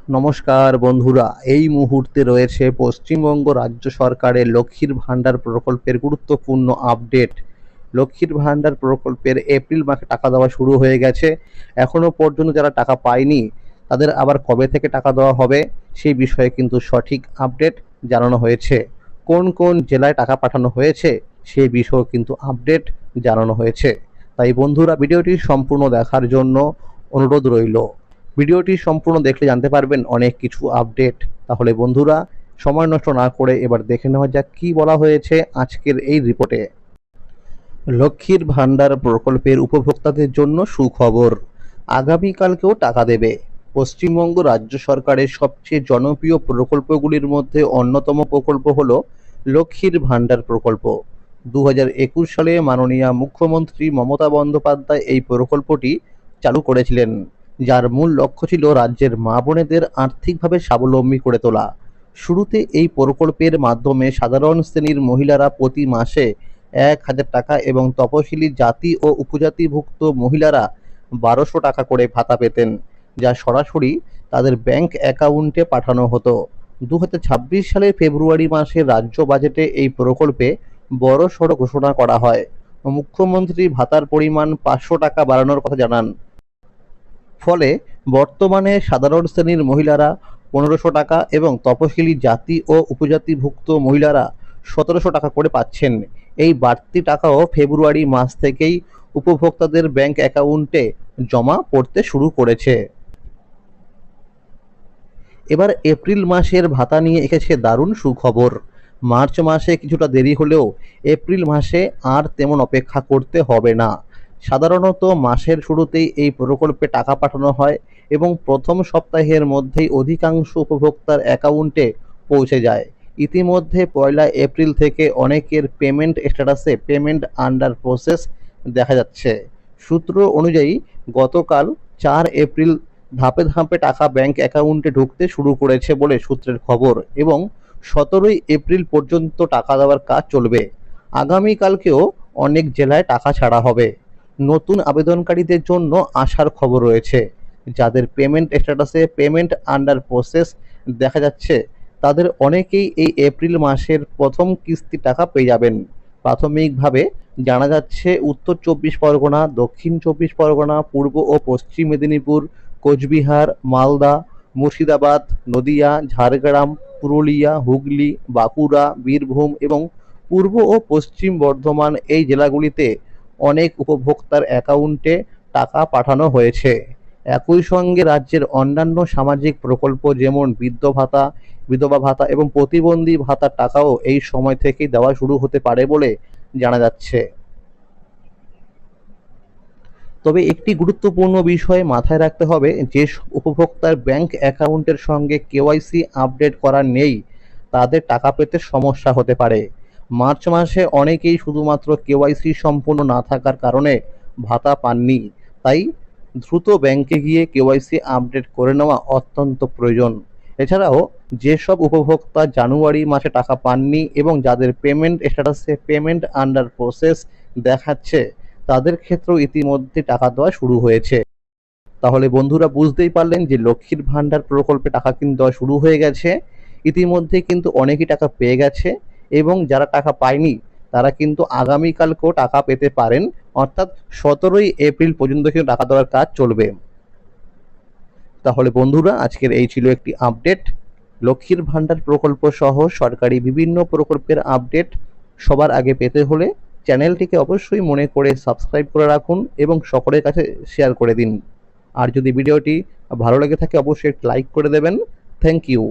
নমস্কার বন্ধুরা, এই মুহূর্তে রয়েছে পশ্চিমবঙ্গ রাজ্য সরকারের লক্ষ্মীর ভাণ্ডার প্রকল্পের গুরুত্বপূর্ণ আপডেট। লক্ষ্মীর ভাণ্ডার প্রকল্পের এপ্রিল মাসে টাকা দেওয়া শুরু হয়ে গেছে। এখনও পর্যন্ত যারা টাকা পায়নি তাদের আবার কবে থেকে টাকা দেওয়া হবে সেই বিষয়ে কিন্তু সঠিক আপডেট জানানো হয়েছে। কোন কোন জেলায় টাকা পাঠানো হয়েছে সেই বিষয়েও কিন্তু আপডেট জানানো হয়েছে। তাই বন্ধুরা, ভিডিওটি সম্পূর্ণ দেখার জন্য অনুরোধ রইল। ভিডিওটি সম্পূর্ণ দেখলে জানতে পারবেন অনেক কিছু আপডেট। তাহলে বন্ধুরা, সময় নষ্ট না করে এবার দেখে নেওয়া যাক কী বলা হয়েছে আজকের এই রিপোর্টে। লক্ষ্মীর ভাণ্ডার প্রকল্পের উপভোক্তাদের জন্য সুখবর, আগামীকালকেও টাকা দেবে। পশ্চিমবঙ্গ রাজ্য সরকারের সবচেয়ে জনপ্রিয় প্রকল্পগুলির মধ্যে অন্যতম প্রকল্প হল লক্ষ্মীর ভাণ্ডার প্রকল্প। 2021 সালে মাননীয় মুখ্যমন্ত্রী মমতা বন্দ্যোপাধ্যায় এই প্রকল্পটি চালু করেছিলেন, যার মূল লক্ষ্য ছিল রাজ্যের মা বোনেদের আর্থিকভাবে স্বাবলম্বী করে তোলা। শুরুতে এই প্রকল্পের মাধ্যমে সাধারণ শ্রেণীর মহিলারা প্রতি মাসে 1,000 টাকা এবং তপশিলি জাতি ও উপজাতিভুক্ত মহিলারা 1200 টাকা করে ভাতা পেতেন, যা সরাসরি তাদের ব্যাংক অ্যাকাউন্টে পাঠানো হতো। 2026 সালের ফেব্রুয়ারি মাসে রাজ্য বাজেটে এই প্রকল্পে বড়সড় ঘোষণা করা হয়। মুখ্যমন্ত্রী ভাতার পরিমাণ 500 টাকা বাড়ানোর কথা জানান। ফলে বর্তমানে সাধারণ শ্রেণীর মহিলারা 1500 টাকা এবং তপশিলি জাতি ও উপজাতিভুক্ত মহিলারা 1700 টাকা করে পাচ্ছেন। এই বাড়তি টাকাও ফেব্রুয়ারি মাস থেকেই উপভোক্তাদের ব্যাংক অ্যাকাউন্টে জমা পড়তে শুরু করেছে। এবার এপ্রিল মাসের ভাতা নিয়ে এসেছে দারুণ সুখবর। মার্চ মাসে কিছুটা দেরি হলেও এপ্রিল মাসে আর তেমন অপেক্ষা করতে হবে না। সাধারণত মাসের শুরুতেই এই প্রকল্পে টাকা পাঠানো হয় এবং প্রথম সপ্তাহের মধ্যেই অধিকাংশ উপভোক্তার অ্যাকাউন্টে পৌঁছে যায়। ইতিমধ্যে 1 এপ্রিল থেকে অনেকের পেমেন্ট স্ট্যাটাসে পেমেন্ট আন্ডার প্রসেস দেখা যাচ্ছে। সূত্র অনুযায়ী গতকাল 4 এপ্রিল ধাপে ধাপে টাকা ব্যাংক অ্যাকাউন্টে ঢুকতে শুরু করেছে বলে সূত্রের খবর এবং 17 এপ্রিল পর্যন্ত টাকা দেওয়ার কাজ চলবে। আগামীকালকেও অনেক জেলায় টাকা ছাড়া হবে। নতুন আবেদনকারীদের জন্য আসার খবর রয়েছে। যাদের পেমেন্ট স্ট্যাটাসে পেমেন্ট আন্ডার প্রসেস দেখা যাচ্ছে তাদের অনেকেই এই এপ্রিল মাসের প্রথম কিস্তি টাকা পেয়ে যাবেন। প্রাথমিকভাবে জানা যাচ্ছে উত্তর 24 পরগনা, দক্ষিণ 24 পরগনা, পূর্ব ও পশ্চিম মেদিনীপুর, কোচবিহার, মালদা, মুর্শিদাবাদ, নদিয়া, ঝাড়গ্রাম, পুরুলিয়া, হুগলি, বাঁকুড়া, বীরভূম এবং পূর্ব ও পশ্চিম বর্ধমান এই জেলাগুলিতে অনেক উপভোক্তার অ্যাকাউন্টে টাকা পাঠানো হয়েছে। একই সঙ্গে রাজ্যের অন্যান্য সামাজিক প্রকল্প যেমন বৃদ্ধ ভাতা, বিধবা ভাতা এবং প্রতিবন্ধী ভাতার টাকাও এই সময় থেকেই দেওয়া শুরু হতে পারে বলে জানা যাচ্ছে। তবে একটি গুরুত্বপূর্ণ বিষয় মাথায় রাখতে হবে, যে উপভোক্তার ব্যাংক অ্যাকাউন্টের সঙ্গে কেওয়াইসি আপডেট করা নেই তাদের টাকা পেতে সমস্যা হতে পারে। মার্চ মাসে অনেকেই শুধুমাত্র কেওয়াইসি সম্পূর্ণ না থাকার কারণে ভাতা পাননি। তাই দ্রুত ব্যাংকে গিয়ে কেওয়াইসি আপডেট করে নেওয়া অত্যন্ত প্রয়োজন। এছাড়াও যেসব উপভোক্তা জানুয়ারি মাসে টাকা পাননি এবং যাদের পেমেন্ট স্ট্যাটাসে পেমেন্ট আন্ডার প্রসেস দেখাচ্ছে তাদের ক্ষেত্রেও ইতিমধ্যে টাকা দেওয়া শুরু হয়েছে। তাহলে বন্ধুরা, বুঝতেই পারলেন যে লক্ষ্মীর ভাণ্ডার প্রকল্পে টাকা কিন্তু দেওয়া শুরু হয়ে গেছে। ইতিমধ্যে কিন্তু অনেকেই টাকা পেয়ে গেছে এবং যারা টাকা পায়নি তারা কিন্তু আগামীকালকেও টাকা পেতে পারেন, অর্থাৎ 17 এপ্রিল পর্যন্ত কিন্তু টাকা দেওয়ার কাজ চলবে। তাহলে বন্ধুরা, আজকের এই ছিল একটি আপডেট। লক্ষ্মীর ভাণ্ডার প্রকল্প সহ সরকারি বিভিন্ন প্রকল্পের আপডেট সবার আগে পেতে হলে চ্যানেলটিকে অবশ্যই মনে করে সাবস্ক্রাইব করে রাখুন এবং সকলের কাছে শেয়ার করে দিন। আর যদি ভিডিওটি ভালো লেগে থাকে অবশ্যই একটি লাইক করে দেবেন। Thank you.